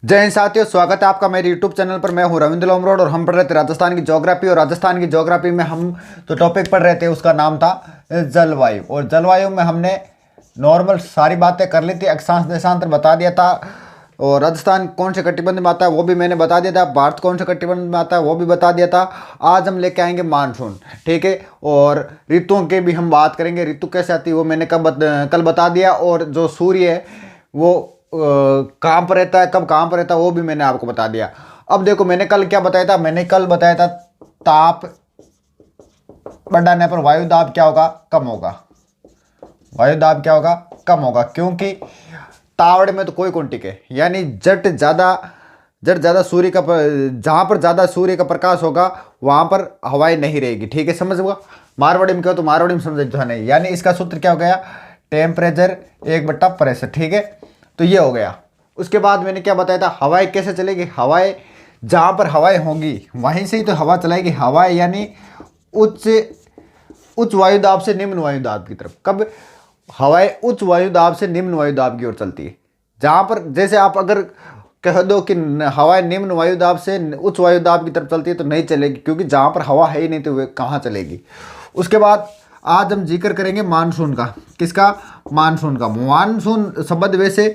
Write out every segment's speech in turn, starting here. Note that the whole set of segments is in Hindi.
जय हिंद साथियों, स्वागत है आपका मेरे यूट्यूब चैनल पर। मैं हूं रविंद्र लोमरोड और हम पढ़ रहे थे राजस्थान की ज्योग्राफी। और राजस्थान की ज्योग्राफी में हम जो टॉपिक पढ़ रहे थे उसका नाम था जलवायु। और जलवायु में हमने नॉर्मल सारी बातें कर ली थी, अक्षांश देशांतर बता दिया था। और राजस्थान कौन से कटिबंध में आता है वो भी मैंने बता दिया था। भारत कौन से कटिबंध में आता है वो भी बता दिया था। आज हम लेके आएंगे मानसून, ठीक है। और ऋतुओं के भी हम बात करेंगे, ऋतु कैसे आती है वो मैंने कल बता दिया। और जो सूर्य है वो कहाँ पर रहता है, कब कहाँ पर रहता है वो भी मैंने आपको बता दिया। अब देखो, मैंने कल क्या बताया था। मैंने कल बताया था ताप बढ़ाने पर वायु दाब क्या होगा, कम होगा। वायु दाब क्या होगा, कम होगा। क्योंकि तावड़े में तो कोई कौन टिके, यानी जट ज़्यादा सूर्य का जहाँ पर ज़्यादा सूर्य का प्रकाश होगा वहाँ पर हवाएं नहीं रहेगी, ठीक है। समझ हुआ। मारवाड़ी में क्या, तो मारवाड़ी में समझ तो नहीं। यानी इसका सूत्र क्या हो गया, टेम्परेचर 1/प्रेशर, ठीक है। तो ये हो गया। उसके बाद मैंने क्या बताया था, हवाएं कैसे चलेगी। हवाएं जहाँ पर हवाएं होंगी वहीं से ही तो हवा चलाएगी। हवाएं यानी उच्च उच्च वायुदाब से निम्न वायुदाब की तरफ। कब हवाएं उच्च वायुदाब से निम्न वायुदाब की ओर चलती है। जहाँ पर जैसे आप अगर कह दो कि हवाएं निम्न वायुदाब से उच्च वायुदाब की तरफ चलती है तो नहीं चलेगी, क्योंकि जहाँ पर हवा है ही नहीं तो वे कहाँ चलेगी। उसके बाद आज हम जिक्र करेंगे मानसून का। किसका, मानसून का। मानसून शब्द वैसे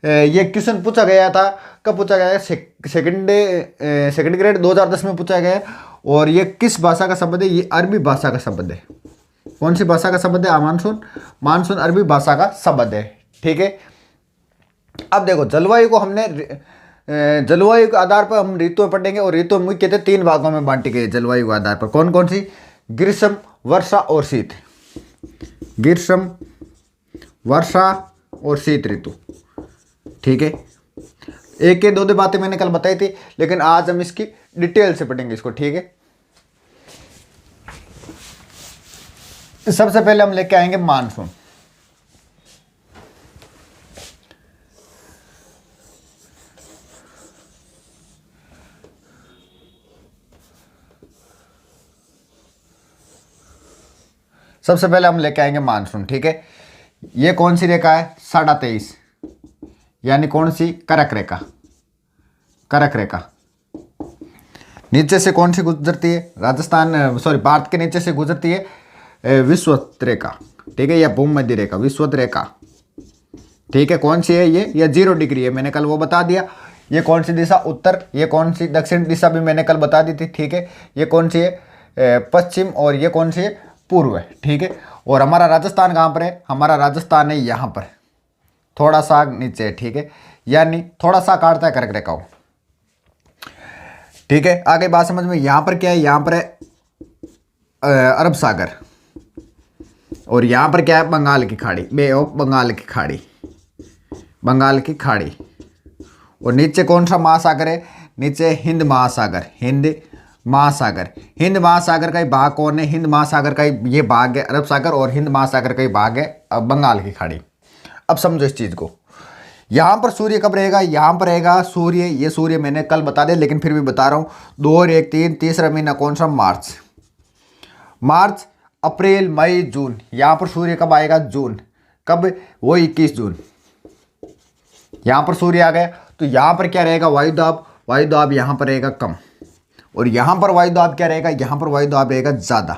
ये क्वेश्चन पूछा गया था। कब पूछा गया है, सेकंड ग्रेड 2010 में पूछा गया है। और ये किस भाषा का शब्द है, ये अरबी भाषा का शब्द है। कौन सी भाषा का शब्द है, मानसून। मानसून अरबी भाषा का शब्द है, ठीक है। अब देखो, जलवायु को हमने जलवायु के आधार पर हम ऋतुएं पढ़ेंगे। और ऋतु मुख्य कहते हैं 3 भागों में बांटी गई है जलवायु के आधार पर। कौन कौन सी, ग्रीष्म, वर्षा और शीत। ग्रीष्म, वर्षा और शीत ऋतु, ठीक है। एक के दो बातें मैंने कल बताई थी, लेकिन आज हम इसकी डिटेल से पढ़ेंगे इसको, ठीक है। सबसे पहले हम लेके आएंगे मानसून। सबसे पहले हम लेके आएंगे मानसून, ठीक है। ये कौन सी रेखा है, 23.5, यानी कौन सी, करक रेखा। करक रेखा नीचे से कौन सी गुजरती है, राजस्थान सॉरी भारत के नीचे से गुजरती है विषुवत रेखा, ठीक है, या भूमध्य रेखा, विषुवत रेखा, ठीक है। कौन सी है ये 0 डिग्री है, मैंने कल वो बता दिया। ये कौन सी दिशा, उत्तर। ये कौन सी, दक्षिण दिशा भी मैंने कल बता दी थी, ठीक है। ये कौन सी है, पश्चिम। और ये कौन सी है, पूर्व है, ठीक है। और हमारा राजस्थान कहाँ पर है, हमारा राजस्थान है यहाँ पर, थोड़ा सा नीचे है, ठीक है। यानी थोड़ा सा काटता है कर्क रेखा को, ठीक है। आगे बात समझ में। यहाँ पर क्या है, यहाँ पर है अरब सागर। और यहाँ पर क्या है, बंगाल की खाड़ी, बे ऑफ बंगाल की खाड़ी, बंगाल की खाड़ी। और नीचे कौन सा महासागर है, नीचे हिंद महासागर, हिंद महासागर। हिंद महासागर का ही भाग कौन है, हिंद महासागर का ही ये भाग है अरब सागर। और हिंद महासागर का ही भाग है बंगाल की खाड़ी। अब समझो इस चीज़ को। यहाँ पर सूर्य कब रहेगा, यहाँ पर रहेगा सूर्य। ये सूर्य मैंने कल बता दिया, लेकिन फिर भी बता रहा हूँ। 2 और 1 3, तीसरा महीना कौन सा, मार्च। मार्च, अप्रैल, मई, जून। यहाँ पर सूर्य कब आएगा, जून। कब, वो 21 जून। यहाँ पर सूर्य आ गया। तो यहाँ पर क्या रहेगा, वायुदाब। वायुदाब यहाँ पर रहेगा कम। और यहाँ पर वायुदाब क्या रहेगा, यहाँ पर वायुदाब रहेगा ज़्यादा,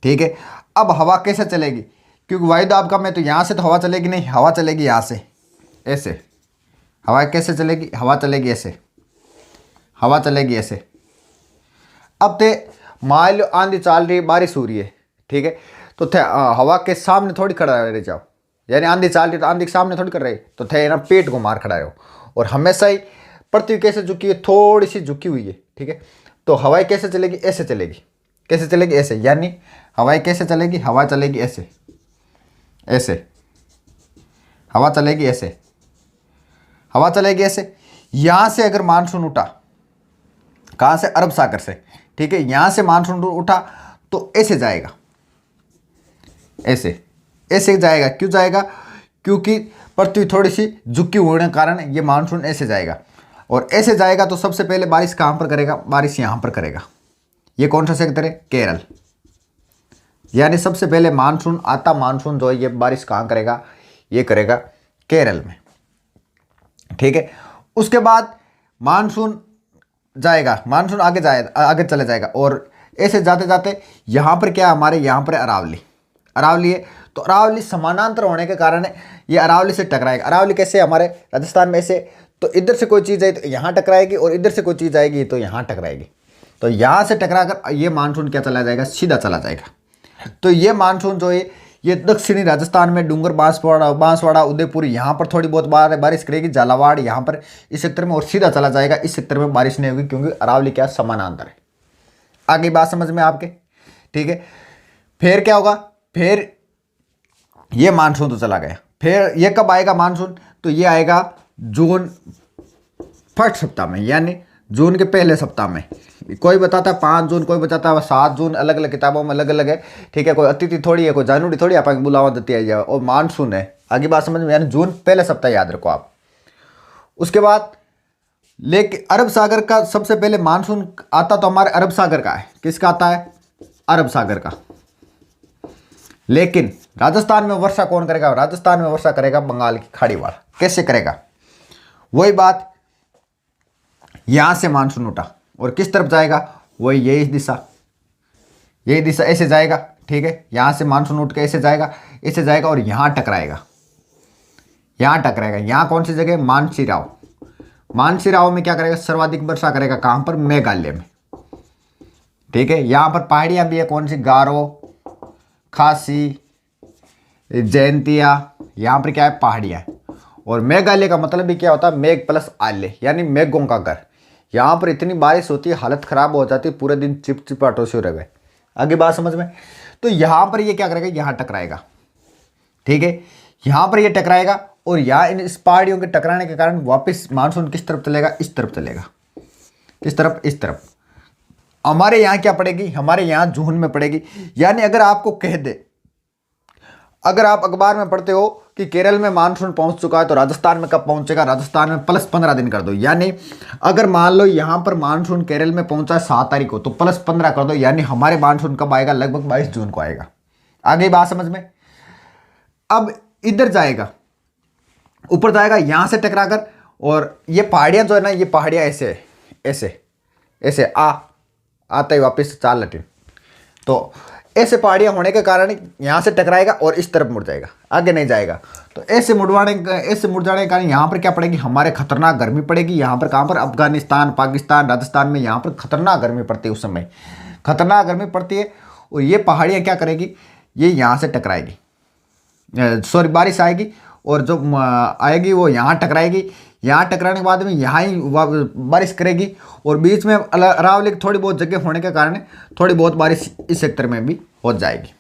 ठीक है। अब हवा कैसे चलेगी, क्योंकि वायुदाब कम है तो यहाँ से तो हवा चलेगी नहीं, हवा चलेगी यहाँ से, ऐसे। हवा कैसे चलेगी, हवा चलेगी ऐसे, हवा चलेगी ऐसे। अब ते मान लो आंधी चाल रही है, बारिश हो रही है, ठीक है। तो थे हवा के सामने थोड़ी खड़ा रह जाओ। यानी आंधी चाल रही तो आंधी के सामने थोड़ी कर रहे, तो थे ना पेट को मार खड़ा रहो। और हमेशा ही पृथ्वी कैसे झुकी है, थोड़ी सी झुकी हुई है, ठीक है। तो हवाएं कैसे चलेगी, ऐसे चलेगी। कैसे चलेगी, ऐसे। यानी हवाएं कैसे चलेगी, हवा चलेगी ऐसे, ऐसे। हवा चलेगी ऐसे, हवा चलेगी ऐसे। यहाँ से अगर मानसून उठा, कहाँ से, अरब सागर से, ठीक है। यहाँ से मानसून उठा तो ऐसे जाएगा, ऐसे ऐसे जाएगा। क्यों जाएगा, क्योंकि पृथ्वी थोड़ी सी झुकी होने के कारण ये मानसून ऐसे जाएगा। और ऐसे जाएगा तो सबसे पहले बारिश कहाँ पर करेगा, बारिश यहाँ पर करेगा। ये कौन सा सेक्टर है, केरल। यानी सबसे पहले मानसून आता, मानसून जो है ये बारिश कहाँ करेगा, ये करेगा केरल में, ठीक है। उसके बाद मानसून जाएगा, मानसून आगे चले जाएगा और ऐसे जाते जाते यहाँ पर क्या, हमारे यहाँ पर अरावली, अरावली है। तो अरावली समानांतर होने के कारण ये अरावली से टकराएगा। अरावली कैसे, हमारे राजस्थान में ऐसे, तो इधर से कोई चीज़ आई तो यहाँ टकराएगी और इधर से कोई चीज़ आएगी तो यहाँ टकराएगी। तो यहाँ से टकरा कर ये मानसून क्या चला जाएगा, सीधा चला जाएगा। तो ये मानसून जो है ये दक्षिणी राजस्थान में डूंगर, बांसवाड़ा, उदयपुर, यहाँ पर थोड़ी बहुत बारिश करेगी, झालावाड़ यहाँ पर इस सेक्टर में, और सीधा चला जाएगा। इस सेक्टर में बारिश नहीं होगी क्योंकि अरावली क्या समानांतर है। आगे बात समझ में आपके, ठीक है। फिर क्या होगा, फिर ये मानसून तो चला गया। फिर ये कब आएगा मानसून, तो ये आएगा जून फर्स्ट सप्ताह में, यानी जून के पहले सप्ताह में। कोई बताता है 5 जून, कोई बताता है 7 जून, अलग अलग किताबों में अलग अलग है, ठीक है। कोई अतिथि थोड़ी है, कोई जानवरी थोड़ी, आप बुलावा देती है, और मानसून है। आगे बात समझ में, यानी जून पहले सप्ताह याद रखो आप। उसके बाद लेकिन अरब सागर का सबसे पहले मानसून आता तो हमारे अरब सागर का है। किसका आता है, अरब सागर का। लेकिन राजस्थान में वर्षा कौन करेगा, राजस्थान में वर्षा करेगा बंगाल की खाड़ी वाला। कैसे करेगा, वही बात, यहां से मानसून उठा और किस तरफ जाएगा, वही यही दिशा, यही दिशा ऐसे जाएगा, ठीक है। यहां से मानसून उठ के ऐसे जाएगा और यहां टकराएगा, यहां टकराएगा। यहां कौन सी जगह, मानसीराव। मानसीराव में क्या करेगा, सर्वाधिक वर्षा करेगा, कहां पर, मेघालय में, ठीक है। यहां पर पहाड़ियां भी है, कौन सी, गारो, खासी, जयंतिया, यहां पर क्या है, पहाड़ियां है। और मेघालय का मतलब भी क्या होता है, मेघ प्लस आल्य, यानी मेघों का घर। यहाँ पर इतनी बारिश होती है, हालत खराब हो जाती है, पूरे दिन चिपचिपाटों से रह गए। आगे बात समझ में। तो यहाँ पर ये क्या करेगा, यहाँ टकराएगा, ठीक है। यहाँ पर ये टकराएगा और यहाँ इस पहाड़ियों के टकराने के कारण वापस मानसून किस तरफ चलेगा, इस तरफ चलेगा। किस तरफ, इस तरफ। हमारे यहाँ क्या पड़ेगी, हमारे यहाँ जून में पड़ेगी। यानी अगर आपको कह दे, अगर आप अखबार में पढ़ते हो कि केरल में मानसून पहुंच चुका है तो राजस्थान में कब पहुंचेगा, राजस्थान में प्लस 15 दिन कर दो। यानी अगर मान लो यहां पर मानसून केरल में पहुंचा 7 तारीख को, तो प्लस 15 कर दो, यानी हमारे मानसून कब आएगा, लगभग 22 जून को आएगा। आगे बात समझ में। अब इधर जाएगा, ऊपर जाएगा, यहां से टकरा कर, और ये पहाड़ियां जो है ना, ये पहाड़ियां ऐसे ऐसे ऐसे आते ही वापस 4 लटे, तो ऐसे पहाड़ियां होने के कारण यहाँ से टकराएगा और इस तरफ मुड़ जाएगा, आगे नहीं जाएगा। तो ऐसे मुड़ जाने के कारण यहाँ पर क्या पड़ेगी, हमारे खतरनाक गर्मी पड़ेगी। यहाँ पर कहाँ पर, अफगानिस्तान, पाकिस्तान, राजस्थान में यहाँ पर खतरनाक गर्मी पड़ती है, उस समय खतरनाक गर्मी पड़ती है। और ये पहाड़ियाँ क्या करेगी, ये यहाँ से टकराएगी, सॉरी बारिश आएगी, और जो आएगी वो यहाँ टकराएगी। यहाँ टकराने के बाद में यहाँ ही बारिश करेगी, और बीच में अरावली की थोड़ी बहुत जगह होने के कारण थोड़ी बहुत बारिश इस सेक्टर में भी हो जाएगी।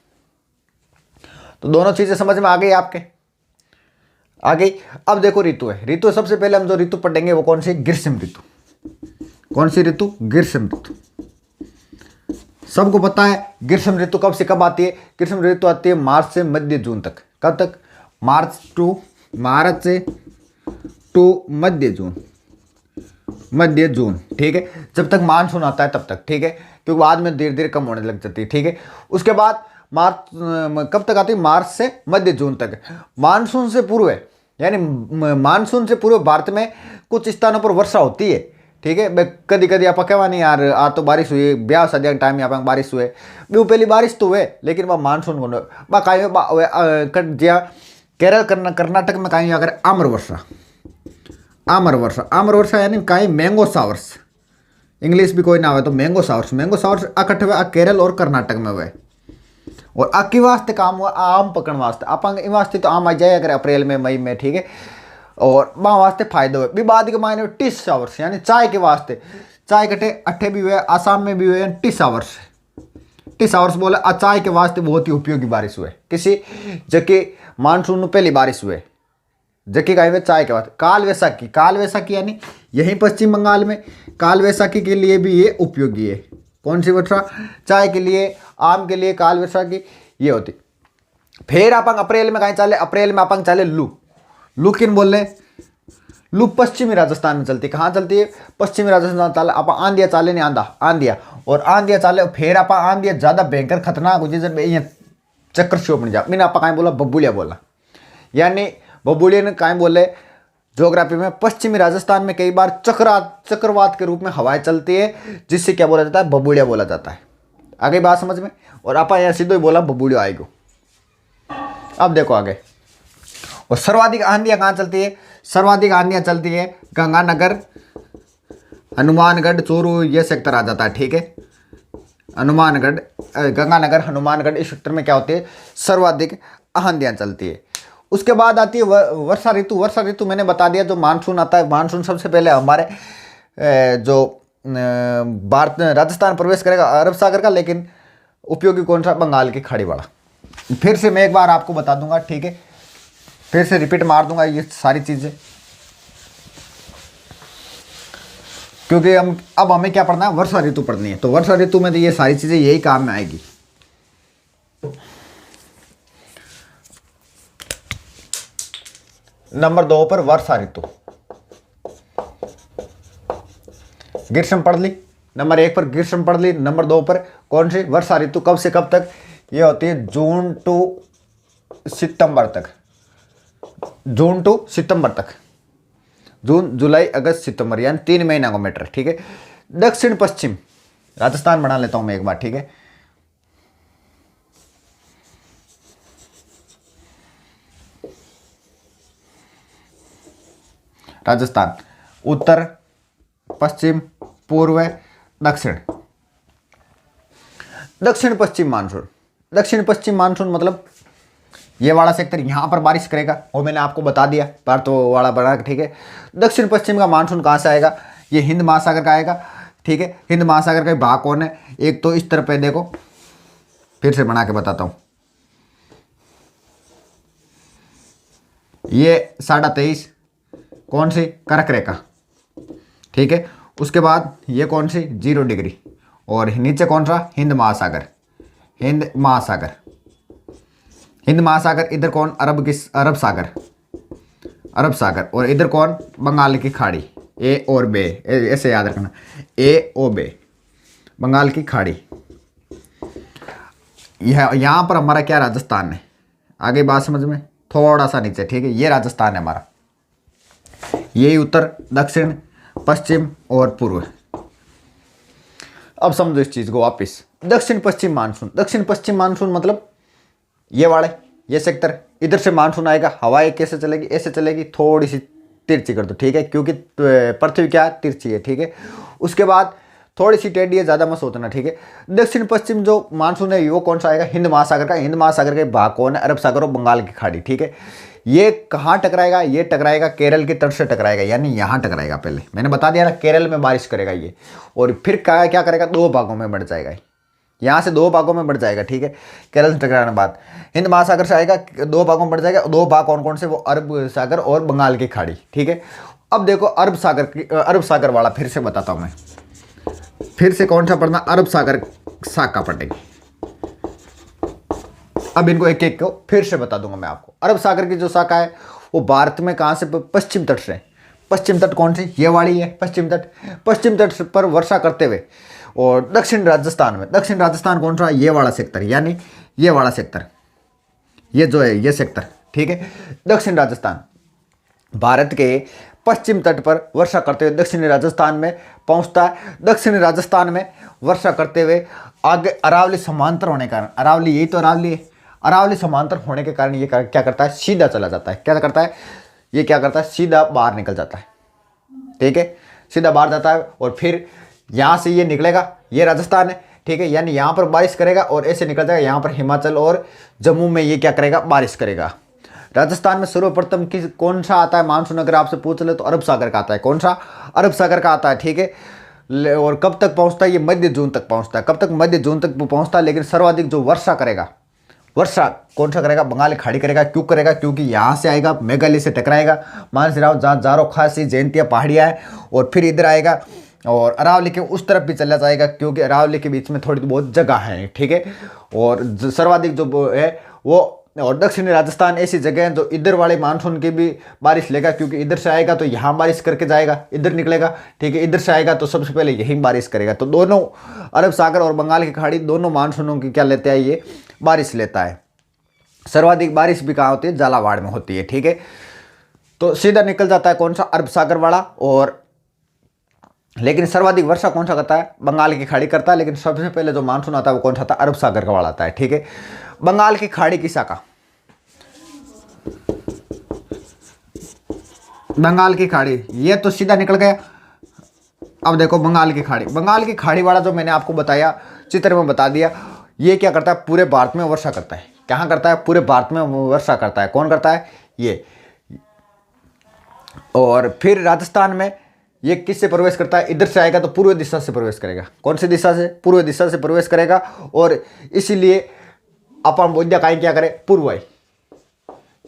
तो दोनों चीज़ें समझ में आ गई आपके, आ गई। अब देखो ऋतु है, ऋतु सबसे पहले हम जो ऋतु पढ़ेंगे वो कौन सी, ग्रीष्म ऋतु। कौन सी ऋतु, ग्रीष्म ऋतु। सबको पता है ग्रीष्म ऋतु कब से कब आती है, ग्रीष्म ऋतु आती है मार्च से मध्य जून तक। कब तक, मार्च से टू मध्य जून, ठीक है। जब तक मानसून आता है तब तक, ठीक है, क्योंकि बाद में धीरे धीरे कम होने लग जाती है, ठीक है। उसके बाद मार्च कब तक आती है, मार्च से मध्य जून तक। मानसून से पूर्व है, यानी मानसून से पूर्व भारत में कुछ स्थानों पर वर्षा होती है, ठीक है। कभी कभी आप कहवा नहीं यार, आज तो बारिश हुई, ब्याह शादी के टाइम यहाँ बारिश हुए, वो पहली बारिश तो हुए, लेकिन वह मानसून को कहीं केरल, कर्नाटक में कहीं अगर आम्र वर्षा यानी कहीं मैंगो सावर्स, इंग्लिश भी कोई ना हो तो मैंगो सावर्स इकट्ठे हुए केरल और कर्नाटक में हुए। और आकी वास्ते काम हुआ आम पकड़ वास्ते, आप वास्ते तो आम आ जाए अगर अप्रैल में, मई में, ठीक है। और वहाँ वास्ते फायदे हुए भी बाद के मायने टी सावर्स, यानी चाय के वास्ते, चाय कटे अट्ठे भी हुए, आसाम में भी हुए टी सावर्स बोले चाय के वास्ते बहुत ही उपयोगी बारिश हुए। किसी जबकि मानसून में पहली बारिश हुए, जबकि कहीं चाय के बाद काल वैसाखी यानी यहीं पश्चिम बंगाल में काल वैसाखी के लिए भी ये उपयोगी है। कौन सी वर्षा, चाय के लिए, आम के लिए काल वैसाखी ये होती। फिर आप अप्रैल में कहीं चाले, अप्रैल में आप चाले लू किन बोल रहे, लू पश्चिमी राजस्थान में चलती। कहाँ चलती है, पश्चिमी राजस्थान चाले। आप आंधिया चाले नहीं, आंधिया चाले। फिर आप आंधिया ज़्यादा भयंकर खतरनाक हो जाए, चक्कर शोप नहीं जा, मैंने आप कहीं बोला बबुलिया बोला, यानी बबुलिया ने कहीं बोले ज्योग्राफी में पश्चिमी राजस्थान में कई बार चक्रवात के रूप में हवाएं चलती है, जिससे क्या बोला जाता है, बबूड़िया बोला जाता है। आगे बात समझ में। और आपा यहाँ सीधो ही बोला बबूड़िया आएगो। अब देखो आगे। और सर्वाधिक आंधियां कहाँ चलती है? सर्वाधिक आंधियां चलती है गंगानगर, हनुमानगढ़, चूरू, ये सेक्टर आ जाता है। ठीक है, हनुमानगढ़, गंगानगर, हनुमानगढ़, इस सेक्टर में क्या होती है, सर्वाधिक आंधियां चलती है। उसके बाद आती है वर्षा ऋतु। वर्षा ऋतु मैंने बता दिया, जो मानसून आता है। मानसून सबसे पहले हमारे जो भारत राजस्थान प्रवेश करेगा अरब सागर का, लेकिन उपयोगी कौन सा, बंगाल की खाड़ी वाला। फिर से मैं एक बार आपको बता दूंगा, ठीक है, फिर से रिपीट मार दूंगा ये सारी चीजें, क्योंकि अब हमें क्या पढ़ना है, वर्षा ऋतु पढ़नी है। तो वर्षा ऋतु में तो ये सारी चीजें यही काम में आएगी। नंबर 2 पर वर्षा ऋतु, ग्रीष्म पढ़ ली। नंबर 1 पर ग्रीष्म पढ़ ली। नंबर 2 पर कौन सी, वर्षा ऋतु। कब से कब तक? ये होती है जून टू सितंबर तक। जून टू सितंबर तक, जून, जुलाई, अगस्त, सितंबर, यानी 3 महीना का मैटर। ठीक है। दक्षिण पश्चिम, राजस्थान बना लेता हूं मैं एक बार। ठीक है, राजस्थान, उत्तर, पश्चिम, पूर्व, दक्षिण। दक्षिण पश्चिम मानसून। दक्षिण पश्चिम मानसून मतलब ये वाला सेक्टर यहां पर बारिश करेगा, वो मैंने आपको बता दिया, पर तो वाला बना। ठीक है, दक्षिण पश्चिम का मानसून कहां से आएगा? ये हिंद महासागर का आएगा। ठीक है, हिंद महासागर का भाग कौन है? एक तो इस तरफ है, देखो फिर से बना के बताता हूं, ये 23.5 कौन सी, कर्क रेखा। ठीक है, उसके बाद ये कौन सी, 0 डिग्री, और नीचे कौन सा, हिंद महासागर। हिंद महासागर, हिंद महासागर, इधर कौन, अरब सागर, अरब सागर, और इधर कौन, बंगाल की खाड़ी। ए और बे, ऐसे याद रखना, ए ओ बे, बंगाल की खाड़ी। यहां पर हमारा क्या, राजस्थान है। आगे बात समझ में, थोड़ा सा नीचे। ठीक है, ये राजस्थान है हमारा, यही उत्तर, दक्षिण, पश्चिम और पूर्व। अब समझो इस चीज को वापिस। दक्षिण पश्चिम मानसून, दक्षिण पश्चिम मानसून मतलब ये वाले, ये सेक्टर, इधर से मानसून आएगा। हवाएं कैसे चलेगी, ऐसे चलेगी, थोड़ी सी तिरछी कर दो। ठीक है, क्योंकि पृथ्वी क्या है, तिरछी है। ठीक है, उसके बाद थोड़ी सी टेढ़ी है, ज्यादा मत सोचना। ठीक है, दक्षिण पश्चिम जो मानसून है वो कौन सा आएगा, हिंद महासागर का। हिंद महासागर के भाग कौन है, अरब सागर और बंगाल की खाड़ी। ठीक है, ये कहाँ टकराएगा, ये टकराएगा केरल की तट से टकराएगा, यानी यहाँ टकराएगा। पहले मैंने बता दिया ना, केरल में बारिश करेगा ये, और फिर क्या करेगा, 2 भागों में बढ़ जाएगा, यहाँ से 2 भागों में बढ़ जाएगा। ठीक है, केरल से टकराने के बाद हिंद महासागर से आएगा, 2 भागों में बढ़ जाएगा। 2 भाग कौन कौन से, वो अरब सागर और बंगाल की खाड़ी। ठीक है, अब देखो अरब सागर वाला फिर से बताता हूँ मैं, फिर से कौन सा पढ़ना, अरब सागर शाखा पढ़ेगी। अब इनको एक एक को फिर से बता दूंगा मैं आपको। अरब सागर की जो शाखा है वो भारत में कहाँ से, पश्चिम तट से। पश्चिम तट कौन सी, ये वाली है पश्चिम तट। पश्चिम तट पर वर्षा करते हुए, और दक्षिण राजस्थान में, दक्षिण राजस्थान कौन सा, ये वाला सेक्टर, यानी ये वाला सेक्टर, ये जो है ये सेक्टर। ठीक है, दक्षिण राजस्थान भारत के पश्चिम तट पर वर्षा करते हुए दक्षिणी राजस्थान में पहुंचता है। दक्षिणी राजस्थान में वर्षा करते हुए आगे अरावली समांतर होने के कारण, अरावली यही तो अरावली है, अरावली समांतर होने के कारण ये क्या करता है, सीधा चला जाता है। क्या करता है ये, क्या करता है, सीधा बाहर निकल जाता है। ठीक है, सीधा बाहर जाता है, और फिर यहाँ से ये निकलेगा, ये राजस्थान है। ठीक है, यानी यहाँ पर बारिश करेगा और ऐसे निकल जाएगा, यहाँ पर हिमाचल और जम्मू में ये क्या करेगा, बारिश करेगा। राजस्थान में सर्वप्रथम कौन सा आता है मानसून, अगर आपसे पूछ ले तो अरब सागर का आता है। कौन सा, अरब सागर का आता है। ठीक है, और कब तक पहुंचता है, ये मध्य जून तक पहुंचता है। कब तक, मध्य जून तक पहुंचता है। लेकिन सर्वाधिक जो वर्षा करेगा, वर्षा कौन सा करेगा, बंगाल की खाड़ी करेगा। क्यों करेगा, क्योंकि यहाँ से आएगा, मेघालय से टकराएगा, मानस राव, जहाँ जारो खासी जयंतिया पहाड़ियाँ है, और फिर इधर आएगा और अरावली के उस तरफ भी चला जाएगा, क्योंकि अरावली के बीच में थोड़ी बहुत जगह है। ठीक है, और सर्वाधिक जो है वो, और दक्षिणी राजस्थान ऐसी जगह है जो इधर वाले मानसून की भी बारिश लेगा, क्योंकि इधर से आएगा तो यहाँ बारिश करके जाएगा, इधर निकलेगा। ठीक है, इधर से आएगा तो सबसे पहले यहीं बारिश करेगा। तो दोनों, अरब सागर और बंगाल की खाड़ी, दोनों मानसूनों की क्या लेते हैं, ये बारिश लेता है। सर्वाधिक बारिश भी कहाँ होती है, झालावाड़ में होती है। ठीक है, तो सीधा निकल जाता है कौन सा, अरब सागर वाला। और लेकिन सर्वाधिक वर्षा कौन सा करता है, बंगाल की खाड़ी करता है। लेकिन सबसे पहले जो मानसून आता है वो कौन सा आता है, अरब सागर का वाला आता है, ठीक है। बंगाल की खाड़ी की शाखा, बंगाल की खाड़ी, ये तो सीधा निकल गया। अब देखो बंगाल की खाड़ी, बंगाल की खाड़ी वाला जो मैंने आपको बताया, चित्र में बता दिया, ये क्या करता है, पूरे भारत में वर्षा करता है। कहाँ करता है, पूरे भारत में वर्षा करता है। कौन करता है, ये। और फिर राजस्थान में ये किससे प्रवेश करता है, इधर से आएगा तो पूर्व दिशा से प्रवेश करेगा। कौन सी दिशा से, पूर्व दिशा से प्रवेश करेगा। और इसीलिए अपन बोध्या कहीं क्या करे, पूर्व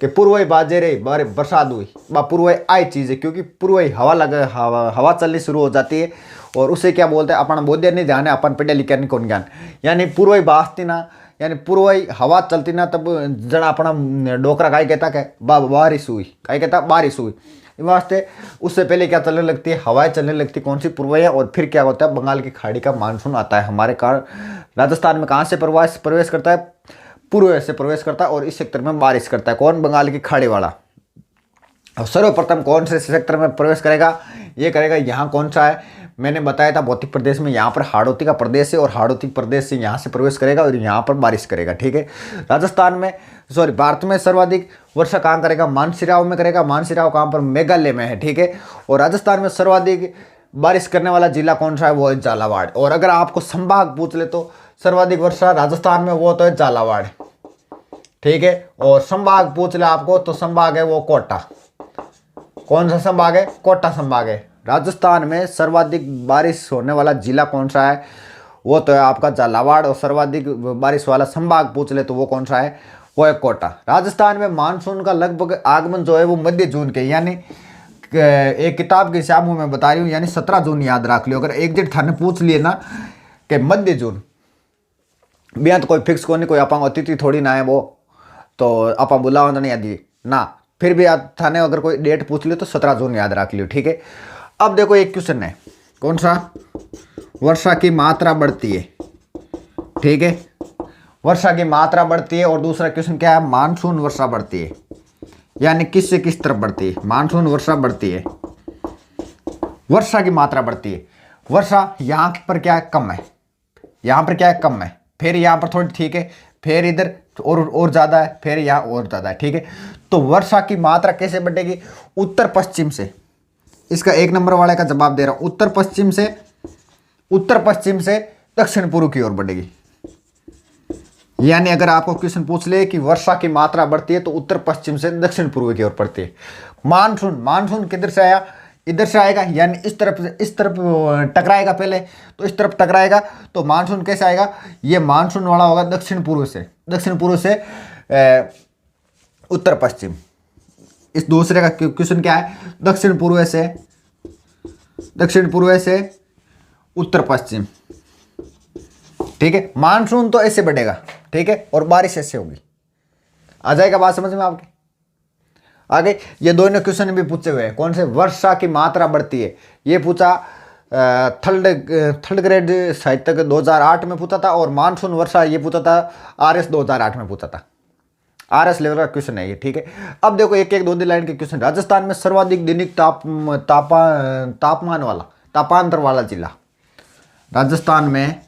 कि पूर्व बाजे रे बारे बरसात हुई, पूर्व आई चीज़ है, क्योंकि पूर्व हवा लगे, हवा चलनी शुरू हो जाती है। और उसे क्या बोलते हैं, अपन बोध्य नहीं ध्यान है, अपन पढ़े लिखे नहीं कौन ज्ञान, यानी पूर्व बाजती ना, यानी पूर्व हवा चलती ना, तब जना अपना डोकरा काई कहता क्या, बारिश हुई, काई कहता बारिश हुई। वास्ते उससे पहले क्या चलने लगती है, हवाएं चलने लगती, कौन सी, पूर्व। और फिर क्या होता है, बंगाल की खाड़ी का मानसून आता है हमारे कारण राजस्थान में। कहाँ से प्रवेश करता है, पूर्व से प्रवेश करता है और इस सेक्टर में बारिश करता है। कौन, बंगाल की खाड़ी वाला। और सर्वप्रथम कौन से सेक्टर में प्रवेश करेगा, ये करेगा, यहाँ कौन सा है, मैंने बताया था भौतिक प्रदेश में, यहाँ पर हाड़ौती का प्रदेश है और हाड़ौती प्रदेश से यहाँ से प्रवेश करेगा और यहाँ पर बारिश करेगा, ठीक है। राजस्थान में, सॉरी, भारत में सर्वाधिक वर्षा कहाँ करेगा, मानसिराव में करेगा। मानसिराव कहाँ पर, मेघालय में है, ठीक है। और राजस्थान में सर्वाधिक बारिश करने वाला जिला कौन सा है, वो है झालावाड़। और अगर आपको संभाग पूछ ले तो सर्वाधिक वर्षा राजस्थान में वो तो है झालावाड़, ठीक है। और संभाग पूछ ले आपको तो संभाग है वो कोटा। कौन सा संभाग है, कोटा संभाग है। राजस्थान में सर्वाधिक बारिश होने वाला जिला कौन सा है, वो तो है आपका झालावाड़। और सर्वाधिक बारिश वाला संभाग पूछ ले तो वो कौन सा है, वो है कोटा। राजस्थान में मानसून का लगभग आगमन जो है वो मध्य जून के, यानी एक किताब के हिसाब में मैं बता रही हूँ, यानी 17 जून याद रख लियो। अगर एग्जैक्ट थाने पूछ लिए ना कि मध्य जून, बिया तो कोई फिक्स को नहीं, कोई अपा अतिथि थोड़ी ना है वो, तो अपा बुलाओ नहीं आदि ना, फिर भी थाने अगर कोई डेट पूछ लियो तो 17 जून याद रख लियो, ठीक है। अब देखो एक क्वेश्चन है, कौन सा, वर्षा की मात्रा बढ़ती है, ठीक है। वर्षा की मात्रा बढ़ती है। और दूसरा क्वेश्चन क्या है, मानसून वर्षा बढ़ती है, यानी किस से किस तरफ बढ़ती है, मानसून वर्षा बढ़ती है, वर्षा की मात्रा बढ़ती है। वर्षा यहाँ पर क्या है, कम है, यहाँ पर क्या है, कम है, फिर यहाँ पर थोड़ी ठीक है, फिर इधर और ज़्यादा है, फिर यहाँ और ज़्यादा है, ठीक है। तो वर्षा की मात्रा कैसे बढ़ेगी, उत्तर पश्चिम से। इसका 1 नंबर वाले का जवाब दे रहा हूँ, उत्तर पश्चिम से दक्षिण पूर्व की ओर बढ़ेगी। यानी अगर आपको क्वेश्चन पूछ ले कि वर्षा की मात्रा बढ़ती है तो उत्तर पश्चिम से दक्षिण पूर्व की ओर बढ़ती है। मानसून किधर से आया, इधर से आएगा, यानी इस तरफ टकराएगा पहले, तो इस तरफ टकराएगा तो मानसून कैसे आएगा, ये मानसून वाला होगा दक्षिण पूर्व से उत्तर पश्चिम। इस दूसरे का क्वेश्चन क्या है, दक्षिण पूर्व से उत्तर पश्चिम, ठीक है। मानसून तो ऐसे बढ़ेगा, ठीक है, और बारिश ऐसे होगी। आ जाएगा बात समझ में आपके। आगे ये दोनों क्वेश्चन भी पूछे हुए हैं, कौन से, वर्षा की मात्रा बढ़ती है, ये पूछा थर्ड ग्रेड साहित्य 2008 में पूछा था। और मानसून वर्षा ये पूछा था RS 2008 में पूछा था, RS लेवल का क्वेश्चन है ये, ठीक है। अब देखो एक 2 लाइन के क्वेश्चन। राजस्थान में सर्वाधिक दैनिक तापांतर वाला जिला, राजस्थान में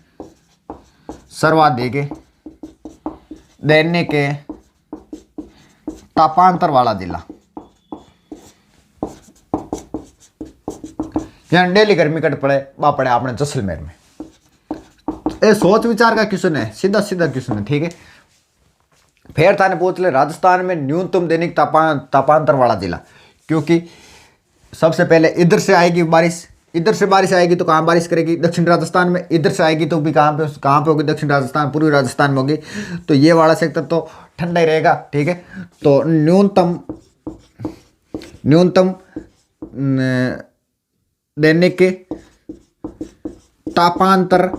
सर्वाधिक दैनिक तापांतर वाला जिला, यहाँ डेली गर्मी कट पड़े आपने जैसलमेर में। ये सोच विचार का क्वेश्चन है, सीधा क्वेश्चन है, ठीक है। फिर थाने पूछ ले राजस्थान में न्यूनतम दैनिक तापांतर वाला जिला, क्योंकि सबसे पहले इधर से आएगी बारिश, इधर से बारिश आएगी तो कहाँ बारिश करेगी, दक्षिण राजस्थान में। इधर से आएगी तो भी कहाँ पे होगी, दक्षिण राजस्थान, पूर्वी राजस्थान में होगी। तो ये वाला सेक्टर तो ठंडा ही रहेगा, ठीक है। तो न्यूनतम दैनिक तापांतर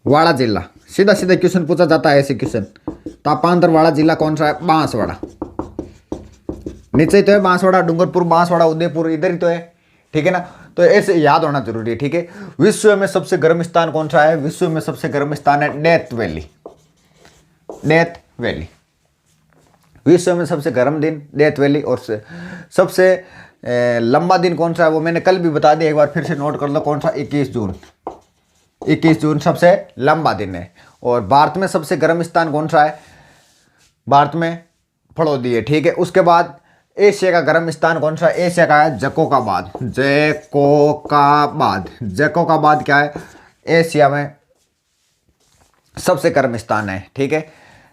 वाला जिला, सीधा क्वेश्चन पूछा जाता है ऐसे क्वेश्चन। तापांतर वाला जिला कौन सा है, बांसवाड़ा। नीचे ही तो है बांसवाड़ा, डूंगरपुर, बांसवाड़ा, उदयपुर, इधर ही तो है, ठीक है ना। तो ऐसे याद होना जरूरी है, ठीक है। विश्व में सबसे गर्म स्थान कौन सा है, विश्व में सबसे गर्म स्थान है डेथ वैली। विश्व में सबसे गर्म दिन डेथ वैली, और सबसे लंबा दिन कौन सा है वो मैंने कल भी बता दिया, एक बार फिर से नोट कर लो कौन सा, 21 जून। 21 जून सबसे लंबा दिन है। और भारत में सबसे गर्म स्थान कौन सा है, भारत में फड़ौदी है, ठीक है। उसके बाद एशिया का गर्म स्थान कौन सा है, एशिया का है जैकोबाबाद। जैकोबाबाद, जैकोबाबाद क्या है, एशिया में सबसे गर्म स्थान है, ठीक है।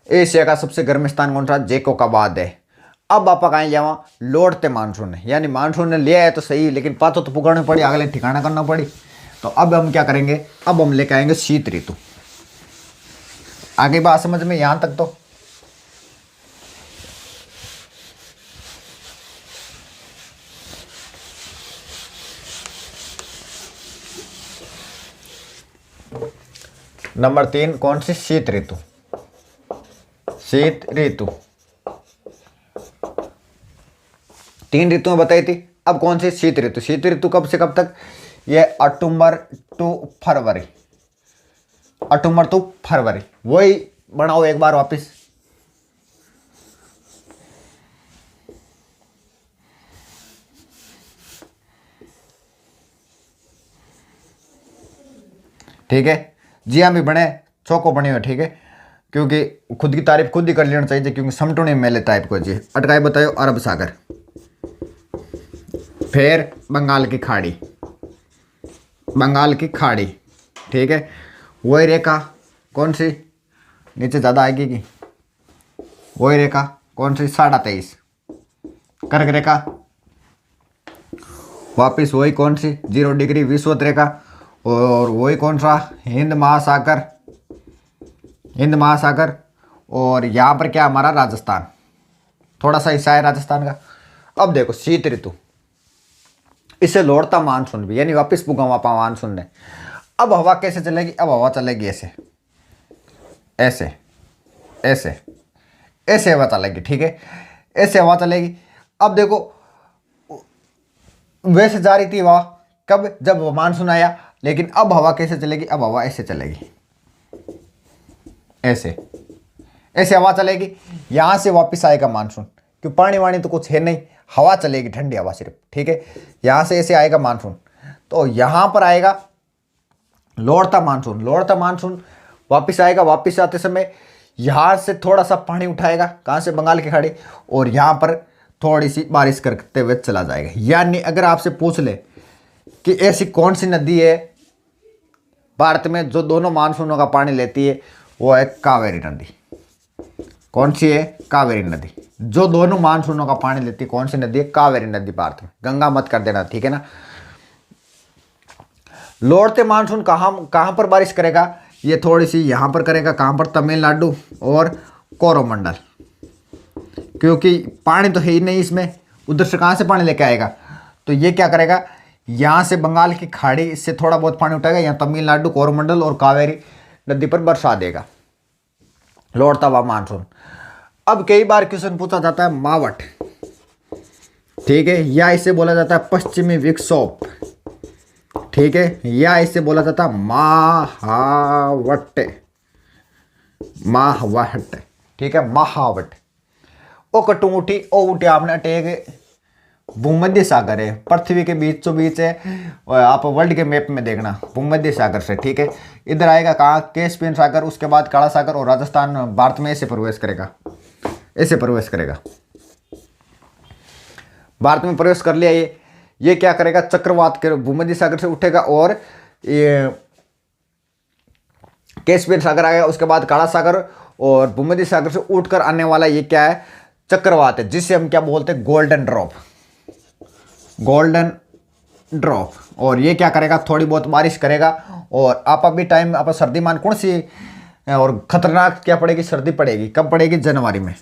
एशिया का सबसे गर्म स्थान कौन सा, जैकोबाबाद है। अब आप कहें जावा लौटते मानसून है, यानी मानसून ने लिया है तो सही, लेकिन पातो तो पुकारनी पड़ी, अगले ठिकाना करना पड़ी। तो अब हम क्या करेंगे, अब हम लेके आएंगे शीत ऋतु। आगे बात समझ में यहां तक तो नंबर 3 कौन सी, शीत ऋतु। शीत ऋतु 3 ऋतुएं बताई थी, अब कौन सी, शीत ऋतु। शीत ऋतु कब से कब तक, ये अक्टूबर टू फरवरी, अक्टूबर टू फरवरी। वही बनाओ एक बार वापस, ठीक है। जी हाँ भी बने चौको बने हुए, ठीक है, क्योंकि खुद की तारीफ खुद ही कर लेना चाहिए, क्योंकि समटो नहीं मेले टाइप को। जी अटकाए बताओ, अरब सागर, फिर बंगाल की खाड़ी, बंगाल की खाड़ी, ठीक है। वही रेखा कौन सी, नीचे ज़्यादा आएगी कि, वही रेखा कौन सी, 23.5 कर्क रेखा, वापिस वही कौन सी, 0 डिग्री विषुवत रेखा, और वही कौन सा, हिंद महासागर, हिंद महासागर। और यहाँ पर क्या हमारा राजस्थान, थोड़ा सा हिस्सा है राजस्थान का। अब देखो शीत ऋतु, इससे लौटता मानसून भी, यानी वापस पुगा वापा मानसून ने। अब हवा कैसे चलेगी, अब हवा चलेगी ऐसे ऐसे ऐसे ऐसे हवा चलेगी, ठीक है, ऐसे हवा चलेगी। अब देखो वैसे जा रही थी हवा कब, जब मानसून आया, लेकिन अब हवा कैसे चलेगी, अब हवा ऐसे चलेगी, ऐसे ऐसे हवा चलेगी। यहां से वापस आएगा मानसून, क्यों पानी वाणी तो कुछ है नहीं, हवा चलेगी, ठंडी हवा सिर्फ, ठीक है। यहां से ऐसे आएगा मानसून, तो यहां पर आएगा लौटता मानसून, लौटता मानसून वापस आएगा। वापस आते समय यहां से थोड़ा सा पानी उठाएगा, कहां से, बंगाल की खाड़ी, और यहां पर थोड़ी सी बारिश करते हुए चला जाएगा। यानी अगर आपसे पूछ ले कि ऐसी कौन सी नदी है भारत में जो दोनों मानसूनों का पानी लेती है, वो है कावेरी नदी। कौन सी है, कावेरी नदी, जो दोनों मानसूनों का पानी लेती है। कौन सी नदी है, कावेरी नदी भारत में, गंगा मत कर देना, ठीक है ना। लौटते मानसून कहां पर बारिश करेगा, ये थोड़ी सी यहां पर करेगा, कहां पर, तमिलनाडु और कोरोमंडल, क्योंकि पानी तो है ही नहीं इसमें, उधर से कहां से पानी लेके आएगा। तो ये क्या करेगा, यहां से बंगाल की खाड़ी से थोड़ा बहुत पानी उठाएगा, यहाँ तमिलनाडु, कोरोमंडल और कावेरी नदी पर बरसा देगा, लौटता हुआ मानसून। अब कई बार क्वेश्चन पूछा जाता है मावट, ठीक है, या इसे बोला जाता है पश्चिमी विक्षोभ, ठीक है, या इसे बोला जाता है महावट, महावट, ठीक है, महावट। ओ कटूटी ओ उठी आपने अटेक भूमध्य सागर है, पृथ्वी के बीचों बीच है, आप वर्ल्ड के मैप में देखना भूमध्य सागर से, ठीक है। इधर आएगा कहाँ, कैस्पियन सागर, उसके बाद काला सागर, और राजस्थान भारत में ऐसे प्रवेश करेगा, ऐसे प्रवेश करेगा, भारत में प्रवेश कर लिया। ये क्या करेगा, चक्रवात के भूमध्य सागर से उठेगा, और ये कैस्पियन सागर आएगा, उसके बाद काला सागर, और भूमध्य सागर से उठकर आने वाला ये क्या है, चक्रवात है, जिसे हम क्या बोलते हैं, गोल्डन ड्रॉप, गोल्डन ड्रॉप। और ये क्या करेगा, थोड़ी बहुत बारिश करेगा। और आप अभी टाइम आप सर्दी मान कौन सी, और खतरनाक क्या पड़ेगी, सर्दी पड़ेगी, कब पड़ेगी, जनवरी में,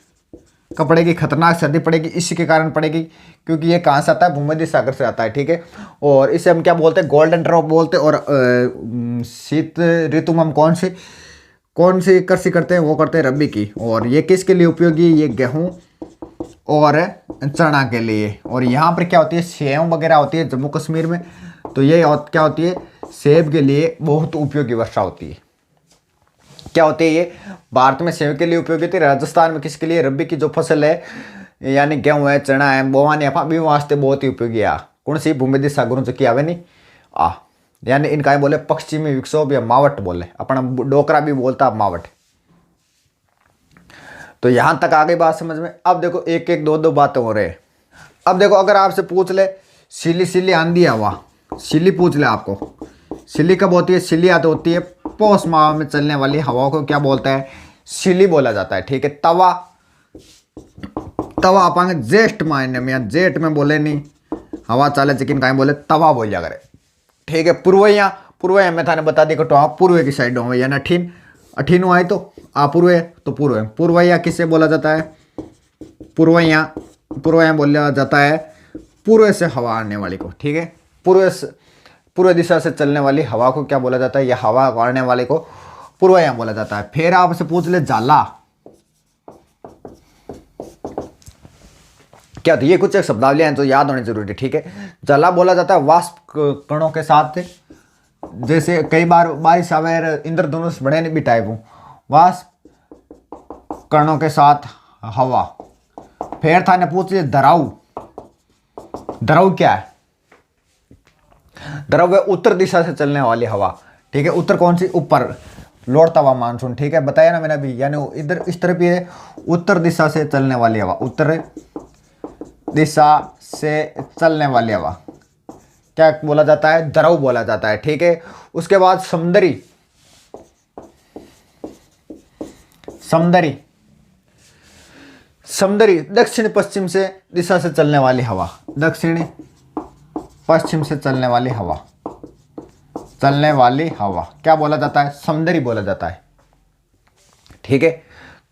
कब पड़ेगी, खतरनाक सर्दी पड़ेगी। इसी के कारण पड़ेगी क्योंकि ये कहाँ से आता है, भूमध्य सागर से आता है, ठीक है। और इसे हम क्या बोलते हैं, गोल्डन ड्रॉप बोलते हैं। और शीत ऋतु में हम कौन सी कृषि करते हैं, वो करते हैं रबी की। और ये किसके लिए उपयोगी, ये गेहूँ और चना के लिए। और यहाँ पर क्या होती है, सेब वगैरह होती है जम्मू कश्मीर में, तो ये क्या होती है, सेब के लिए बहुत उपयोगी वर्षा होती है, क्या होती है ये? भारत में सेब के लिए उपयोगी थी, राजस्थान में किसके लिए? रबी की जो फसल है यानी गेहूं है, चना है, बोवानी भी वास्ते बहुत ही उपयोगी है। कौन सी? भूमि दिशा गुरु की आवे नहीं आ, यानी इनका बोले पश्चिमी विक्षोभ या मावट बोले, अपना डोकरा भी बोलता मावट। तो यहां तक आ गई बात समझ में। अब देखो एक एक दो दो बातें हो रहे हैं। अब देखो अगर आपसे पूछ ले सिली सिली आंधी हवा, सिली पूछ ले आपको, सिली कब होती है? सिली तो होती है पौष माह में चलने वाली हवा को क्या बोलता है? सिली बोला जाता है। ठीक है। तवा, तवा अपन ज्येष्ठ महीने में या जेठ में बोले नहीं, हवा चाले चिकन का बोले तवा बोल जा करे। ठीक है। पूर्वैया, पूर्वैया मैं थाने बता दी तो पूर्व की साइड हो या अठीन, अठीन आए तो पूर्व तो पूर्व। पूर्वैया किससे बोला जाता है? पूर्वैया, पूर्वैया बोला जाता है पूर्व से हवा आने वाली को। ठीक है। पूर्व दिशा से चलने वाली हवा को क्या बोला जाता है? या हवा आने वाले को पूर्वैया बोला जाता है। फिर आपसे पूछ ले जाला, क्या? तो ये कुछ एक शब्दावलियां हैं जो याद होनी जरूरी है। ठीक है। जाला बोला जाता है वाष्प कणों के साथ, जैसे कई बार बारिश आवे इंद्रधनुष बने भी टाइप हूँ, वाष्प कणों के साथ हवा। फिर था ने पूछ लिया दराव, दराव क्या है? दराव है उत्तर दिशा से चलने वाली हवा। ठीक है। उत्तर कौन सी? ऊपर लौटता हुआ मानसून। ठीक है। बताया ना मैंने अभी, यानी इधर इस तरफ ये उत्तर दिशा से चलने वाली हवा, उत्तर दिशा से चलने वाली हवा क्या बोला जाता है? दराव बोला जाता है। ठीक है। उसके बाद समुद्री, समुद्री, समुद्री दक्षिण पश्चिम से दिशा से चलने वाली हवा, दक्षिण पश्चिम से चलने वाली हवा, चलने वाली हवा क्या बोला जाता है? समुद्री बोला जाता है। ठीक है।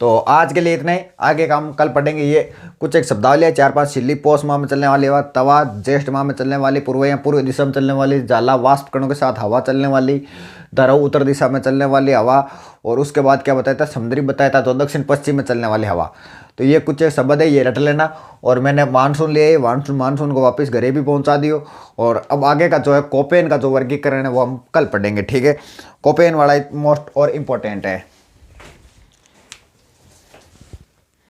तो आज के लिए इतना ही, आगे का हम कल पढ़ेंगे। ये कुछ एक शब्दावली 4-5 सिल्ली, पौष माह में चलने वाली हवा, तवा ज्येष्ठ माह में चलने वाली, पूर्वैया पूर्व दिशा में चलने वाली, जाला वाष्प कणों के साथ हवा चलने वाली, दराव उत्तर दिशा में चलने वाली हवा, और उसके बाद क्या बताया था? समुद्री बताया था, तो दक्षिण पश्चिम में चलने वाली हवा। तो ये कुछ एक शब्द है, ये रट लेना। और मैंने मानसून लिया है, मानसून को वापस घरे भी पहुंचा दियो। और अब आगे का जो है कोपेन का जो वर्गीकरण है वो हम कल पढ़ेंगे। ठीक है। कोपेन वाला मोस्ट और इम्पोर्टेंट है।